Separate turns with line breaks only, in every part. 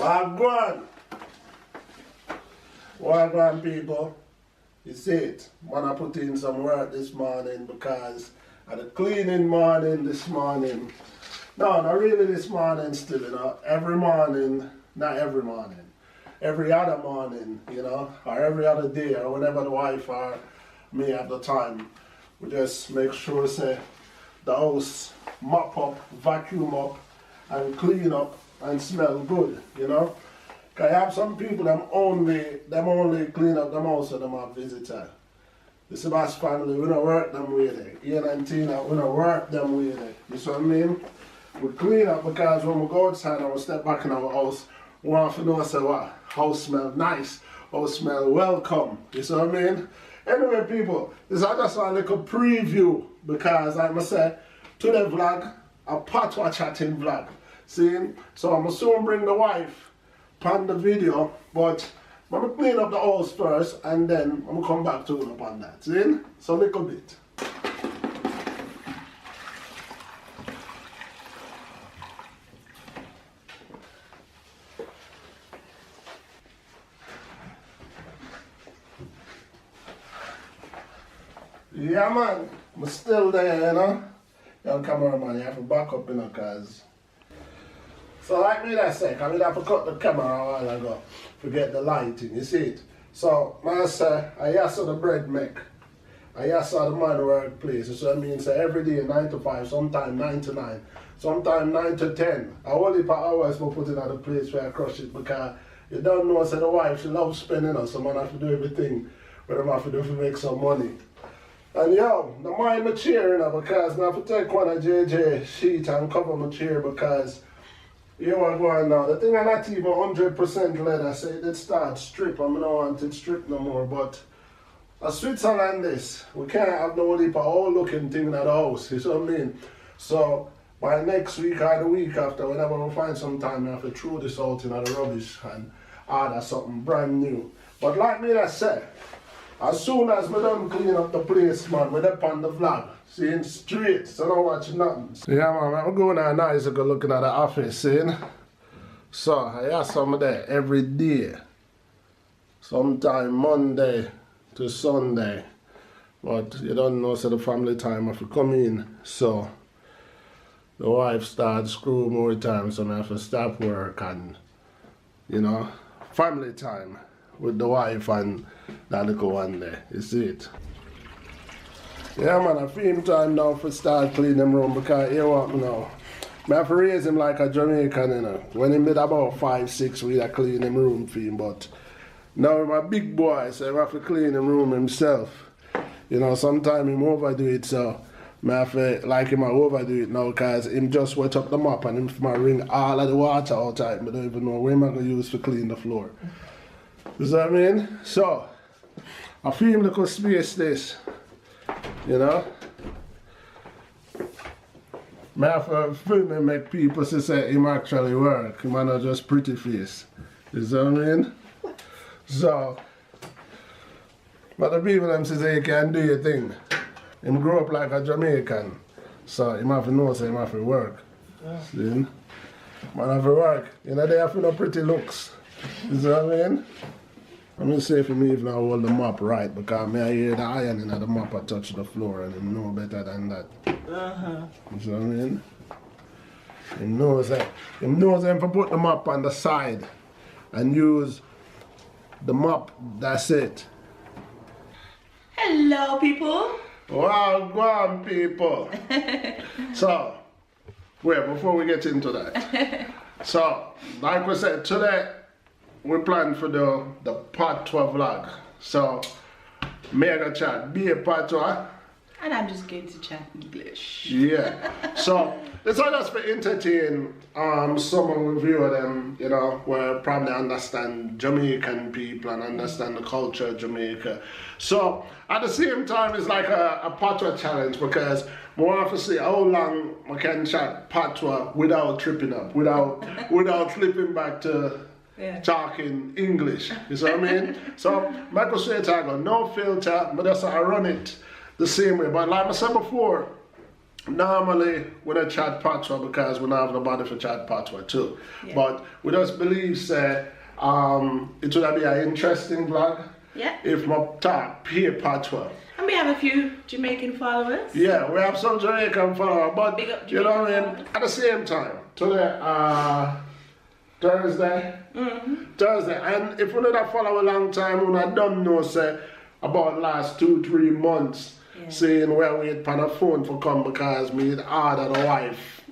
Wagwan! Wagwan people, you see it. Man, I put in some work this morning because of the cleaning morning this morning. No, not really this morning still, you know. Every morning, not every morning. Every other morning, you know, or every other day, or whenever the wife or me have the time, we just make sure, say, the house mop up, vacuum up, and clean up, and smell good, you know. Cause I have some people them only clean up the house when them have visitor. The Sebas family, we don't work them way there. Ian and Tina, we don't work them way there. You see what I mean? We clean up because when we go outside and we step back in our house, we want to know, say, what? House smell nice, house smell welcome. You see what I mean? Anyway, people, this is just a little preview because I must say, today vlog, a Patwah chatting vlog. See? So I'm going to soon bring the wife on the video, but I'm going to clean up the house first and then I'm going to come back to you upon that. See? So a little bit. Yeah, man, I'm still there, you know. Yo, cameraman, you have to back up, you know, cause. So like me that say, I mean, I have to cut the camera a while ago to get the lighting, you see it. So, man say, I saw the bread make. I saw the man workplace, so I mean, say every day 9 to 5, sometime 9 to 9, sometime 9 to 10. I only per hours for putting at the place where I crush it because you don't know, say the wife, she loves spending us, so man have to do everything what I have to do to make some money. And yo, the mind my chair, you know, because I have to take one of JJ sheet and cover my chair because you know what going now. The thing I'm not even 100% leather, so it did start strip. I don't want it strip no more, but a Switzerland this, we can't have no heap of all looking thing in the house, you see what I mean? So by next week or the week after, whenever we find some time, I have to throw this out in the rubbish and order something brand new. But like me that said, as soon as we done clean up the place, man, we're up on the vlog. Seeing straight, so don't watch nothing. Yeah, man, I'm going out now, so go looking at the office, seeing? So, I have some there every day. Sometime Monday to Sunday. But you don't know, so the family time have to come in. So, the wife starts school more time, so I have to stop work and, you know, family time with the wife and that little one there, you see it. Yeah, man, I feel him time now for start cleaning them room because you what now. I have to raise him like a Jamaican, you know. When he made about 5, 6, we had to clean him room for him, but now I'm a big boy, so I have to clean him room himself. You know, sometimes him overdo it, so I have to like him overdo it now because him just wet up the mop and him wring all of the water out of it. I don't even know where I'm going to use to clean the floor. You see what I mean? So, I feel him look space this, you know. I have to film and make people say him actually work, him not just pretty face. You see what I mean? So, but the people them say you can do your thing. Him grow up like a Jamaican, so him have to know say him have to work. Yeah. See? Man have to work. You know they have no pretty looks. You see what I mean? I'm going to say for me if I hold the mop right because I hear the iron in the mop I touch the floor and him know better than that. You see what I mean? He knows that. He knows him to put the mop on the side and use the mop, that's it.
Hello people.
Wow, go on people. So, wait, before we get into that. So, like we said, today we plan for the Patwah vlog. So, mega chat, be a Patwah.
And I'm just going to chat English.
Yeah. So, it's not just for entertain some of you of them, you know, where probably understand Jamaican people and understand the culture of Jamaica. So, at the same time, it's like a Patwah challenge because we want to see how long we can chat Patwah without tripping up, without flipping back to talking English. You see what I mean? So, Michael straight I go, no filter, but that's how I run it the same way. But like I said before, normally we don't chat Patwah because we don't have nobody for chat Patwah too.
Yeah.
But we just believe say it would be an interesting vlog.
Yeah.
If my talk pure Patwah.
And we have a few Jamaican followers.
Yeah, we have some Jamaican followers, but
Big up
you know what I mean?
Jamaican
At the same time, today Thursday. Thursday. And if we not follow a long time, we not don't know say about last 2-3 months.
Yeah.
Saying where we had on a phone for come because me had ordered a wife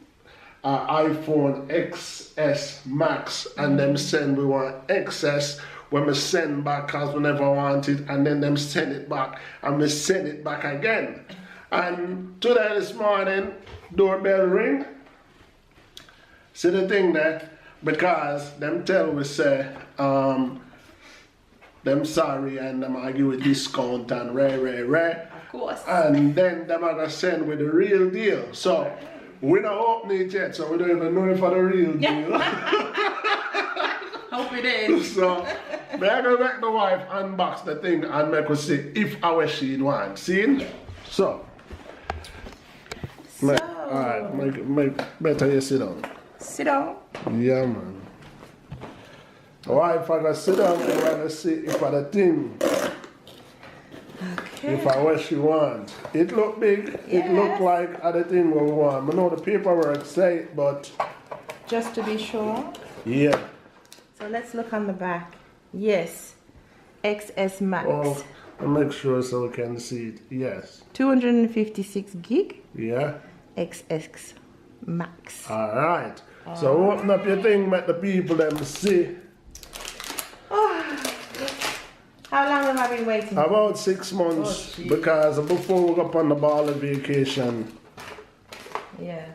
iPhone XS Max and them send we want XS when we send back cause we never want it and then them send it back and we send it back again. And today this morning doorbell ring. See the thing there because them tell we say them sorry and them argue with discount and rare.
Of course.
And then them are gonna send with the real deal. So we don't open it yet, so we don't even know if it's the real deal.
Hope it is.
So me I gonna make the wife unbox the thing and make her see if our she'd want. See?
Yeah.
So alright, make better you sit down.
Sit down.
Yeah man. Wife I gotta sit down and we're gonna see if I the thing.
Okay.
If I what she want. It look big, it look like other thing what we want. I know the paperwork say it, but
Just to be sure.
yeah.
So let's look on the back. Yes. XS Max.
Oh, I'll make sure so we can see it. Yes.
256 gig.
Yeah.
XX Max.
Alright. So open up your thing, let the people them see.
How long have I been waiting?
About 6 months
Oh,
because before we go up on the ball of vacation.
Yeah.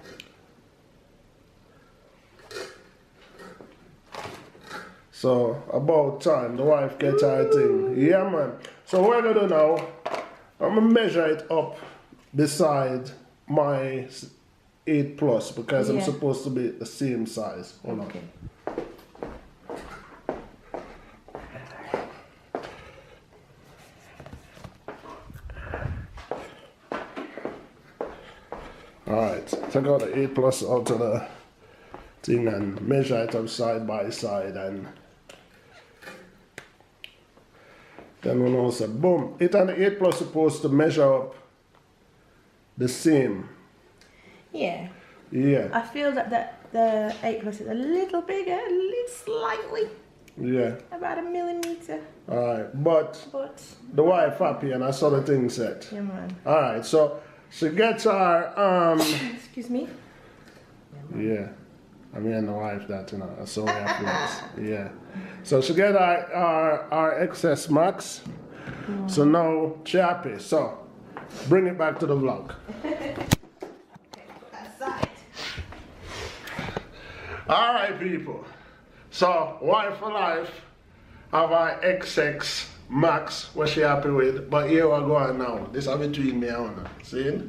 So about time the wife gets her thing. Yeah man. So what I'm gonna do now, I'm gonna measure it up beside my 8 Plus because I'm
Yeah.
supposed to be the same size. Hold on.
Okay.
Alright, take out the 8 Plus out of the thing and measure it up side by side and then we'll know say boom. It and the 8 Plus supposed to measure up the same.
Yeah.
Yeah.
I feel that the 8 Plus is a little bigger, a little slightly,
Yeah.
about a millimeter.
Alright. But
But
the wife happy and I saw the thing set.
yeah, man.
Alright, so she gets her
Excuse me.
yeah. I mean the wife that you know, so we have friends. Yeah. So she get our XS Max. So now she happy. So bring it back to the vlog.
Aside.
Alright people. So wife for life have our XX Max what she happy with. But here we go on now. This is between me and her. See?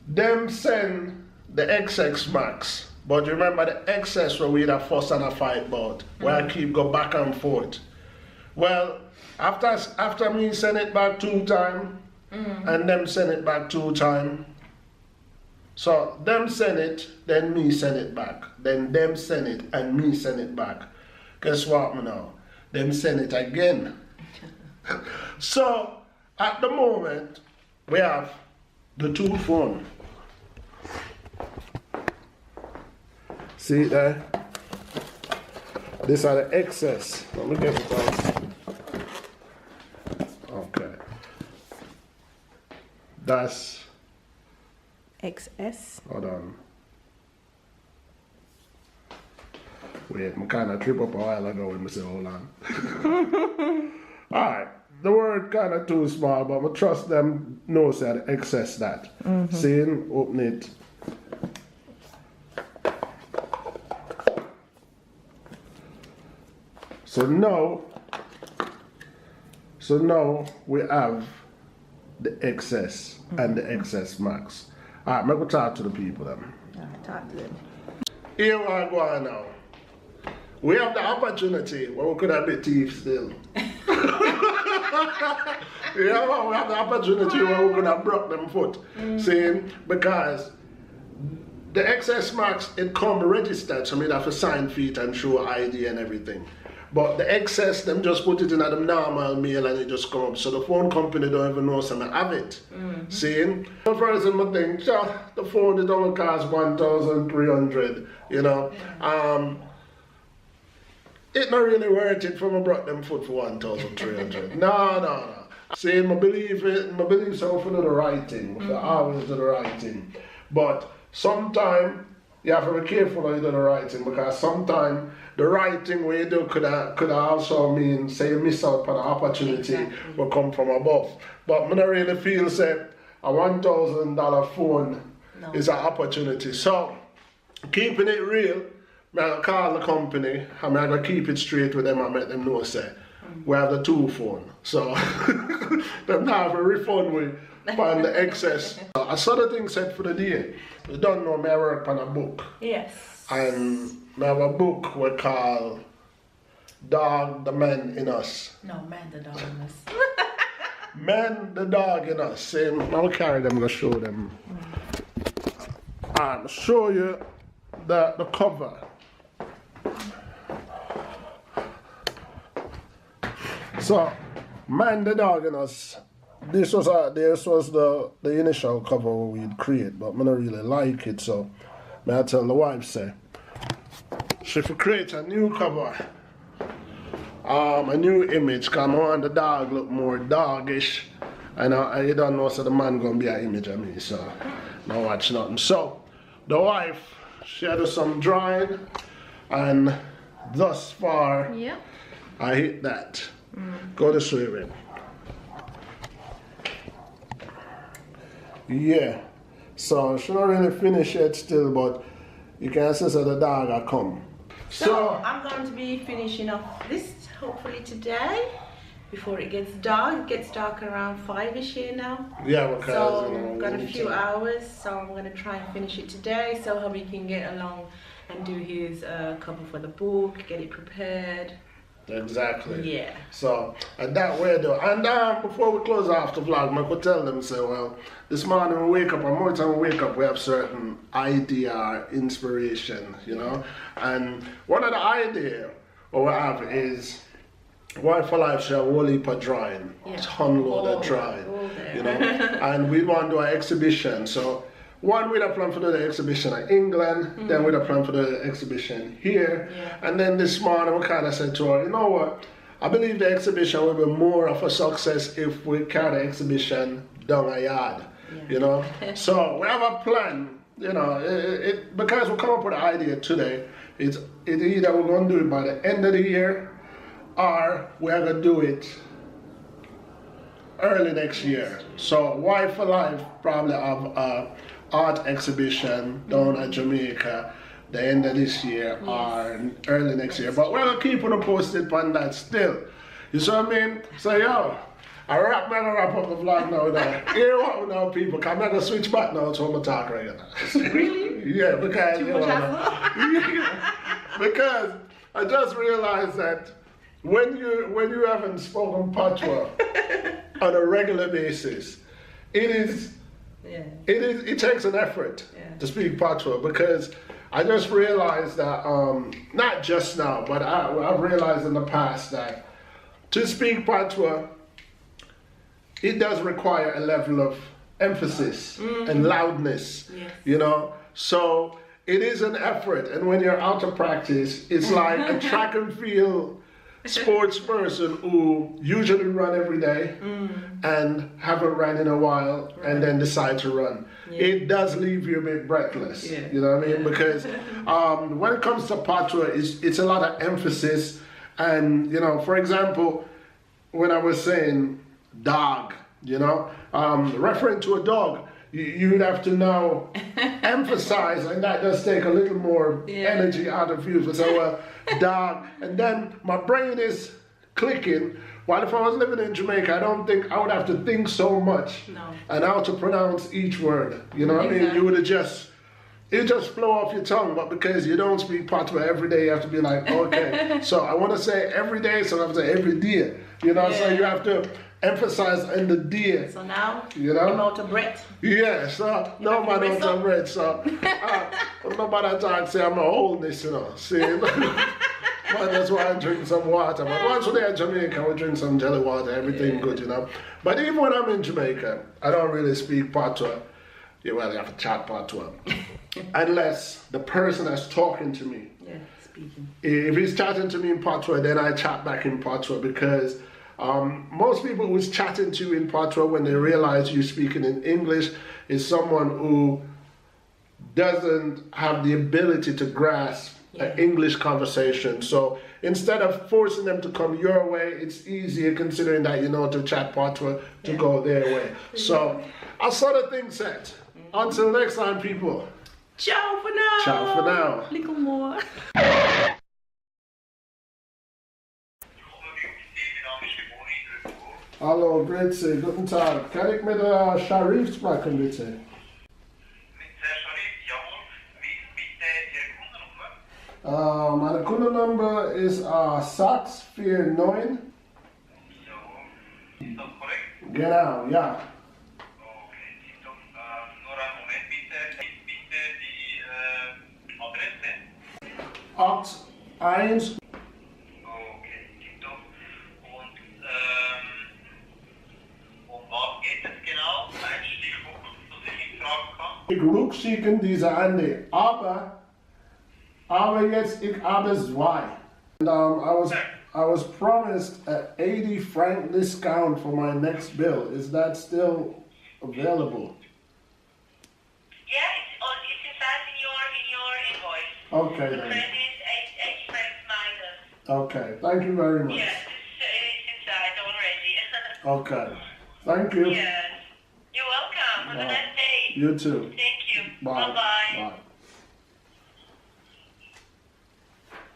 Them send the XX Max. But remember the XS where we had a fuss and a fight about. Where I keep go back and forth. Well, after me send it back 2 times and them send it back 2 times. So them send it, then me send it back. Then them send it and me send it back. Guess what me now? Them send it again. So at the moment we have the 2 phone. See there? These are the XS. Let me get it out. Okay. That's
XS.
hold on. Wait, I kind of trip up a while ago when I say hold on. Alright, the word kind of too small, but I trust them knows that XS that. Seeing, open it. So now we have the XS and the XS Max. Alright, I'm going to talk to the people then.
Alright, talk to them.
Here we are going now. We have the opportunity where we could have been thieves still. Yeah, well, we have the opportunity where we're gonna broke them foot. See, because the XS Max, it come registered, so me have to sign feet and show ID and everything. But the XS, them just put it in at the normal mail and it just come up. So the phone company don't even know some have it. See? The first thing I think, the phone it only costs 1,300, you know. It's not really worth it for me brought them foot for 1,300. No. See, I believe so for do the right thing. I always do the right thing. But sometimes you have to be careful when you do the right thing, because sometimes the right thing when you do could also mean, say, you miss out on an opportunity will come from above. But I don't really feel say a $1,000 phone is an opportunity. So keeping it real, I call the company, I'm going to keep it straight with them and make them know, say, we have the 2 phone. So them have a refund with on the excess. I saw the thing set for the day. You don't know me, I work on a book.
Yes.
And I have a book we call Dog the Man in Us.
No, Man the Dog in Us.
Man the Dog in Us. Same, I'll carry them, I'll show them. I'll show you the cover. So, Man the Dog in Us. This was the initial cover we'd create, but I don't really like it, so I tell the wife, say, she should create a new cover, a new image, because I want the dog look more doggish, and you don't know, so the man gonna be an image of me, so no watch nothing. So, the wife, she had some drawing, and thus far, I hit that. Go this way, man. Yeah, so she not really finished yet still, but you can see that the dog will come.
So I'm going to be finishing off this hopefully today before it gets dark. It gets dark around 5ish here now.
Yeah, because
so got a few hours, so I'm going to try and finish it today so hubby can get along and do his cover for the book, get it prepared.
Exactly.
Yeah.
So, and that way though. And before we close off the vlog, I could tell them, say, well, this morning we wake up, and more time we wake up, we have certain idea, inspiration, you know. And one of the idea what we have is, Wife for Life shall have a whole heap of drawing, ton load of drawing, you know. And we want to do an exhibition. So, one with a plan for the exhibition in England, then with a plan for the exhibition here. And then this morning we kind of said to her, you know what, I believe the exhibition will be more of a success if we carry the exhibition down a yard, you know. So we have a plan, you know, because we come up with an idea today, it's either we're going to do it by the end of the year or we're going to do it early next year. So Wife for Life probably have a art exhibition down at Jamaica the end of this year or early next year. But we're gonna keep on posted on that still. You see what I mean? So yo, I'm gonna wrap up the vlog now. Hear what now, people? I'm gonna switch back now to my talk right now.
Really?
Yeah, because you know, because I just realized that when you haven't spoken Patwah on a regular basis, it takes an effort to speak Patwah, because I just realized that, not just now, but I've realized in the past that to speak Patwah, it does require a level of emphasis and loudness, you know. So it is an effort, and when you're out of practice, it's like a track and field sports person who usually run every day and haven't run in a while and then decide to run. It does leave you a bit breathless, you know what I mean? Because when it comes to Patwah, it's a lot of emphasis. And, you know, for example, when I was saying dog, you know, referring to a dog, you'd have to now emphasize, and that does take a little more energy out of you. So, dog, and then my brain is clicking. While if I was living in Jamaica, I don't think I would have to think so much and how to pronounce each word. You know what I mean? You would have it just flow off your tongue, but because you don't speak Patwah every day, you have to be like, okay, so I want to say every day, so I have to say every day. You know, so you have to emphasize in the D.
So now,
You know?
I'm out of breath.
Yeah, so no man out of bread, so nobody talk say I'm a oldness, you know. See, man, that's why I drink some water. But once we're in Jamaica, we drink some jelly water, everything good, you know. But even when I'm in Jamaica, I don't really speak Patois. Yeah, well, you have to chat Patois. Unless the person that's talking to me,
speaking.
If he's chatting to me in Patois, then I chat back in Patois because most people who's chatting to you in Patois when they realize you're speaking in English is someone who doesn't have the ability to grasp an English conversation. So instead of forcing them to come your way, it's easier considering that you know to chat Patois to go their way. So I saw the thing set. Until next time, people.
Ciao for now.
Ciao for now.
Little more.
Hallo, Grüezi, guten Tag. Kann ich mit Sharif sprechen, bitte?
Mit Sharif, jawohl. Wie ist bitte Ihre Kundennummer?
Meine Kundennummer ist 649.
Jawohl. Ist das korrekt?
Genau, ja.
Okay, tipptopp. Nur einen Moment bitte. Bitte die Adresse.
81.
Okay, tipptopp. Und um was geht es genau? Ein Stichwort, das ich Ihnen fragen kann?
Ich rückschicken diese Ende, aber jetzt ich habe zwei. And I was promised an 80 franc discount for my next bill. Is that still available?
Yeah, it's inside in your invoice.
Okay
The
then.
credit is 8 francs minus.
Okay, thank you very much.
Yes, it's inside already.
Okay, thank you.
Yes. You're welcome. Have a nice day.
You too.
Thank you.
Bye.
Bye-bye.
Bye.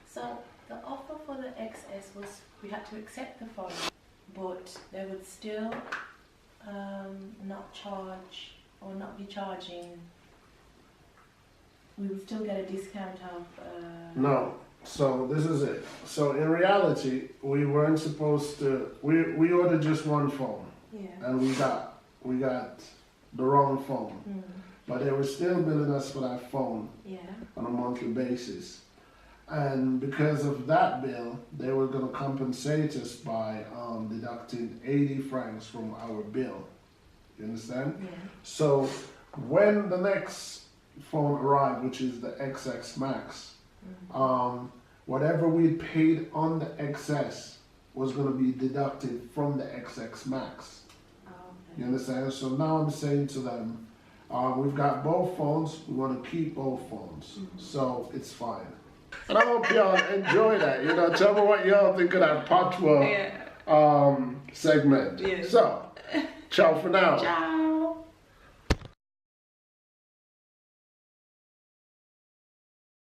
So the offer for the XS was we had to accept the phone, but they would still not charge or not be charging. We would still get a discount of.
No. So this is it. So in reality, we weren't supposed to. We ordered just one phone, and we got the wrong phone. But they were still billing us for that phone on a monthly basis. And because of that bill, they were going to compensate us by deducting 80 francs from our bill. You understand?
Yeah.
So when the next phone arrived, which is the XX Max, whatever we paid on the XS was going to be deducted from the XX Max. You understand? So now I'm saying to them, we've got both phones, we want to keep both phones. So it's fine. And I hope y'all enjoy that. You know, tell me what y'all think of that Patwah segment.
Yes.
So, ciao for now.
Ciao.